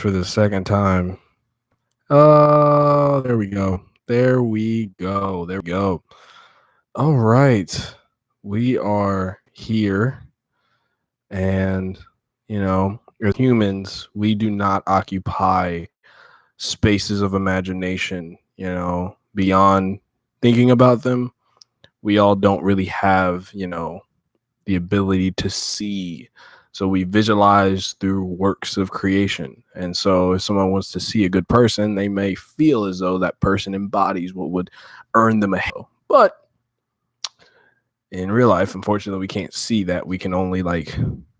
for the second time. There we go. There we go. There we go. All right. We are here, and as humans, we do not occupy spaces of imagination, beyond thinking about them. We all don't really have, the ability to see. So we visualize through works of creation. And so if someone wants to see a good person, they may feel as though that person embodies what would earn them a halo. But in real life, unfortunately, we can't see that. We can only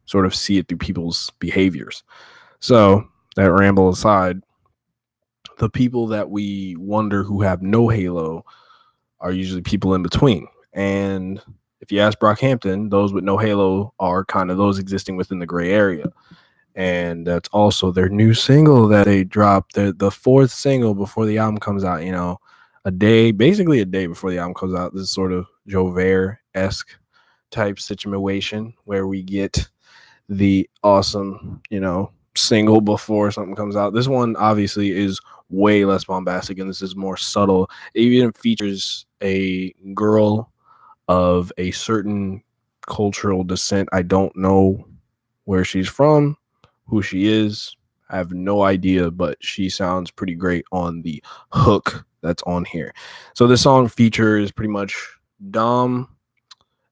sort of see it through people's behaviors. So that ramble aside, the people that we wonder who have no halo are usually people in between. And if you ask Brockhampton, those with no halo are kind of those existing within the gray area. And that's also their new single that they dropped, the fourth single before the album comes out, basically a day before the album comes out. This is sort of Jover-esque type situation where we get the awesome, single before something comes out. This one obviously is way less bombastic, and this is more subtle. It even features a girl of a certain cultural descent. I don't know where she's from, who she is. I have no idea, but she sounds pretty great on the hook that's on here. So this song features pretty much Dom,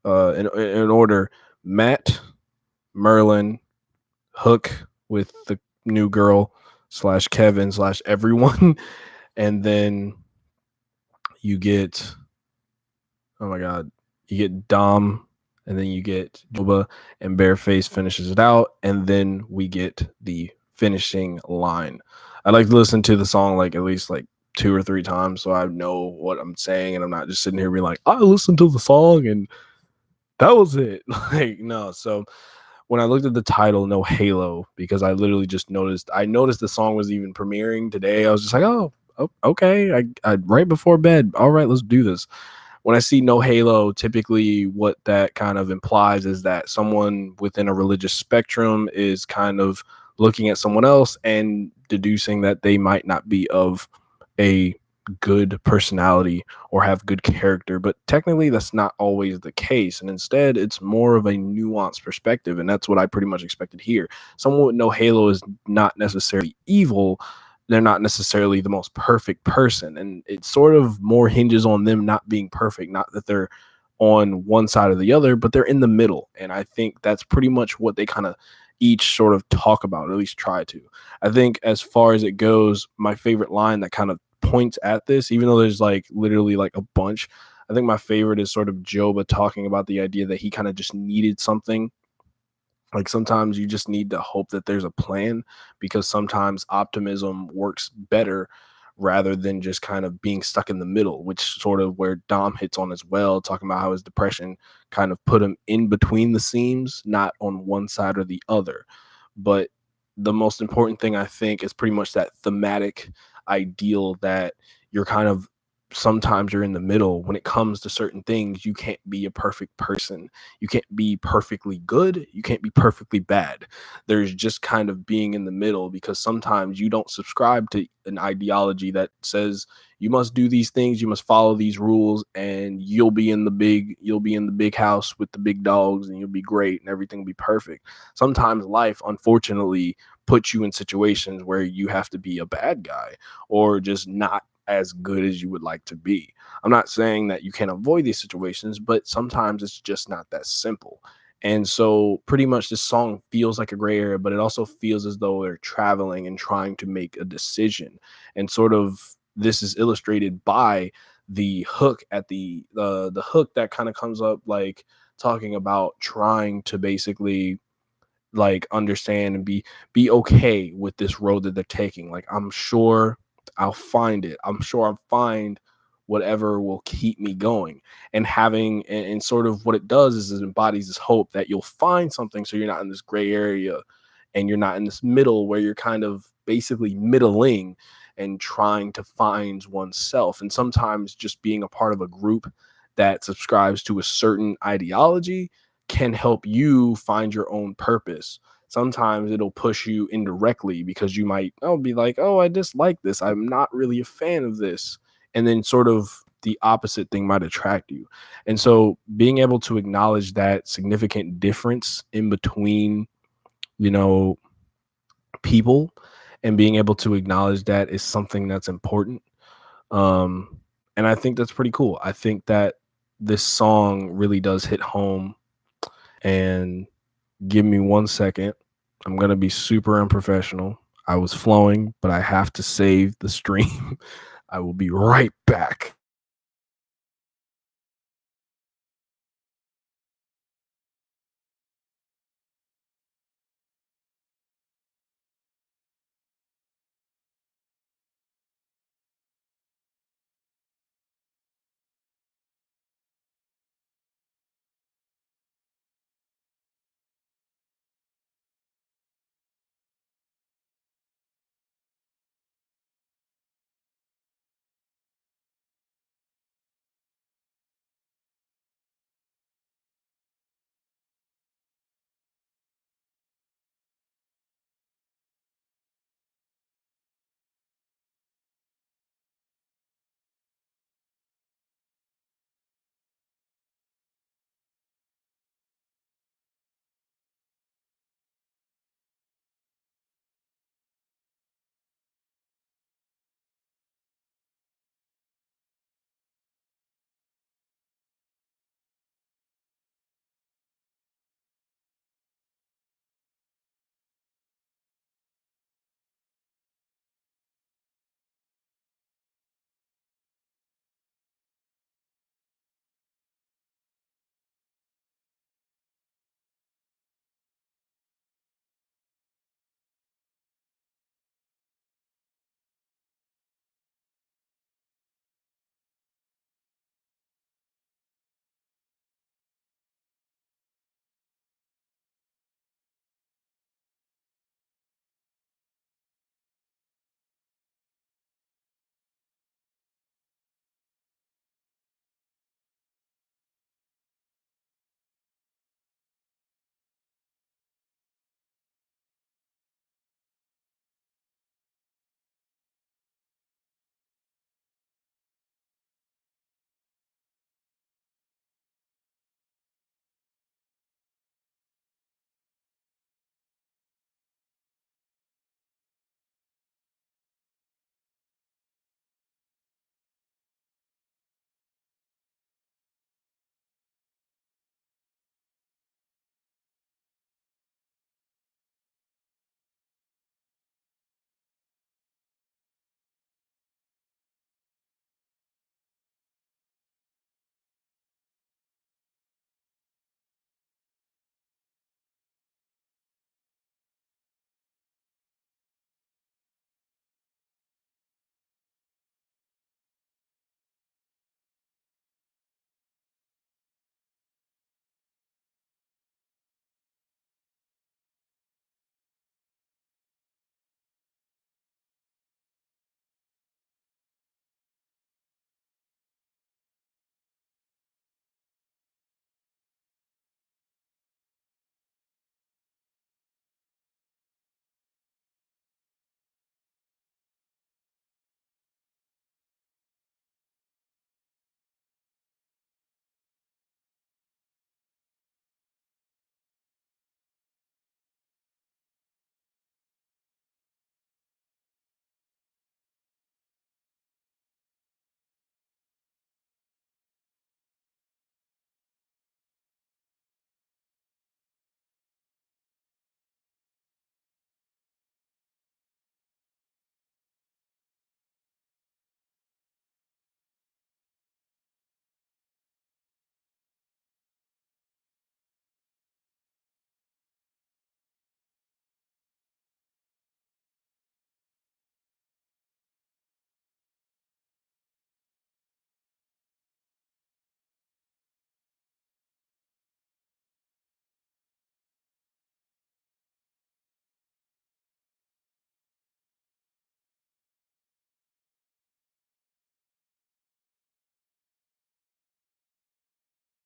in order, Matt, Merlin, Hook with the new girl / Kevin / everyone. And then you get, oh my God, you get Dom, and then you get Joba, and Bareface finishes it out, and then we get the finishing line. I like to listen to the song at least 2 or 3 times so I know what I'm saying, and I'm not just sitting here being like, I listened to the song and that was it. No. So when I looked at the title, No Halo, because I literally just noticed the song was even premiering today. I was just like, oh okay. I right before bed. All right, let's do this. When I see No Halo, typically what that kind of implies is that someone within a religious spectrum is kind of looking at someone else and deducing that they might not be of a good personality or have good character, but technically that's not always the case, and instead it's more of a nuanced perspective, and that's what I pretty much expected here. Someone with no halo is not necessarily evil. They're not necessarily the most perfect person, and it sort of more hinges on them not being perfect, not that they're on one side or the other, but they're in the middle. And I think that's pretty much what they kind of each sort of talk about, or at least try to. I think as far as it goes, my favorite line that kind of points at this, even though there's literally a bunch, I think my favorite is sort of Joba talking about the idea that he kind of just needed something. Sometimes you just need to hope that there's a plan, because sometimes optimism works better rather than just kind of being stuck in the middle, which sort of where Dom hits on as well, talking about how his depression kind of put him in between the seams, not on one side or the other. But the most important thing, I think, is pretty much that thematic ideal that you're kind of sometimes you're in the middle when it comes to certain things. You can't be a perfect person. You can't be perfectly good. You can't be perfectly bad. There's just kind of being in the middle, because sometimes you don't subscribe to an ideology that says you must do these things, you must follow these rules, and you'll be in the big house with the big dogs, and you'll be great and everything will be perfect. Sometimes life, unfortunately, puts you in situations where you have to be a bad guy or just not as good as you would like to be. I'm not saying that you can't avoid these situations, but sometimes it's just not that simple. And so pretty much this song feels like a gray area, but it also feels as though they're traveling and trying to make a decision. And sort of this is illustrated by the hook at the hook that kind of comes up, talking about trying to basically understand and be okay with this road that they're taking. I'm sure I'll find it. I'm sure I'll find whatever will keep me going. And and sort of what it does is it embodies this hope that you'll find something, so you're not in this gray area and you're not in this middle where you're kind of basically middling and trying to find oneself. And sometimes just being a part of a group that subscribes to a certain ideology can help you find your own purpose. sometimes it'll push you indirectly because you might be like, oh, I dislike this, I'm not really a fan of this, and then sort of the opposite thing might attract you. And so being able to acknowledge that significant difference in between, you know, people, and being able to acknowledge that is something that's important. um and I think that's pretty cool. I think that this song really does hit home. And give me 1 second. I'm going to be super unprofessional. I was flowing, but I have to save the stream. I will be right back.